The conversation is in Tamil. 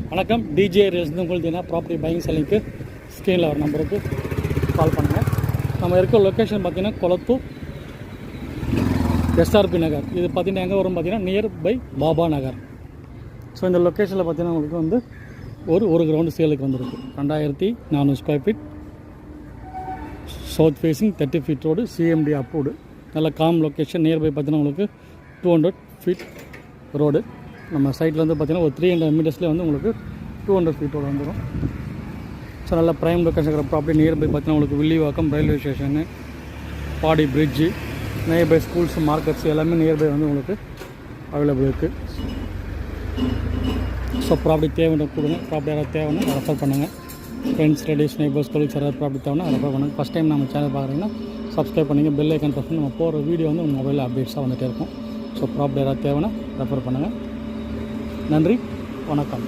வணக்கம். டிஜே ரேஸ் உங்களுக்கு ப்ராப்பர்ட்டி பையிங் செல்லிங்க்கு ஸ்க்ரீனில் ஒரு நம்பருக்கு கால் பண்ணுங்கள். நம்ம இருக்க லொக்கேஷன் பார்த்திங்கன்னா கொளத்தூர் எஸ்ஆர்பி நகர். இது பார்த்திங்கன்னா எங்கே வரும் பார்த்திங்கன்னா nearby Baba Nagar. So இந்த லொக்கேஷனில் பார்த்திங்கன்னா உங்களுக்கு வந்து ஒரு கிரவுண்டு சேலுக்கு வந்துருக்கு. 2400 square feet, south facing, 30 feet road, CMD approved. நல்ல காம் லொக்கேஷன். நியர்பை பார்த்திங்கன்னா உங்களுக்கு 200 ஃபீட் ரோடு. நம்ம சைட்டில் வந்து பார்த்திங்கன்னா ஒரு 300 மீட்டர்ஸ்லேயே வந்து உங்களுக்கு 200 ஃபீட் ரோடு வந்துடும். ஸோ நல்ல ப்ரைம் லொக்கேஷன் இருக்கிற ப்ராப்பர்ட்டி. நியர்பை பார்த்திங்கன்னா உங்களுக்கு வில்லிவாக்கம் ரயில்வே ஸ்டேஷனு, பாடி பிரிட்ஜு, நியர்பை ஸ்கூல்ஸ், மார்க்கெட்ஸ் எல்லாமே நியர்பை வந்து உங்களுக்கு அவைலபிள் இருக்குது. ஸோ ப்ராப்பர்ட்டி தேவையான கொடுங்க. ப்ராப்பர்ட்டி யாராவது தேவைன்னா ரெஃபர் பண்ணுங்கள். ஃப்ரெண்ட்ஸ், ரிலேட்டிவ்ஸ், நெய்பர்ஸ், கொலீக்ஸ் யாராவது ப்ராப்பர்ட்டி தேவைன்னா ரெஃபர் பண்ணுங்கள். ஃபஸ்ட் டைம் நம்ம சேனல் பார்க்குறீங்கன்னா சப்ஸ்கிரைப் பண்ணிங்க. பெல் ஐக்கான் ப்ரெஸ் பண்ணி நம்ம போகிற வீடியோ வந்து உங்கள் மொபைலில் அப்டேட்ஸாக வந்துகிட்டே இருக்கும். ஸோ ப்ராப்பர்ட்டி யாராவது தேவைன்னா ரெஃபர் பண்ணுங்கள். நன்றி, வணக்கம்.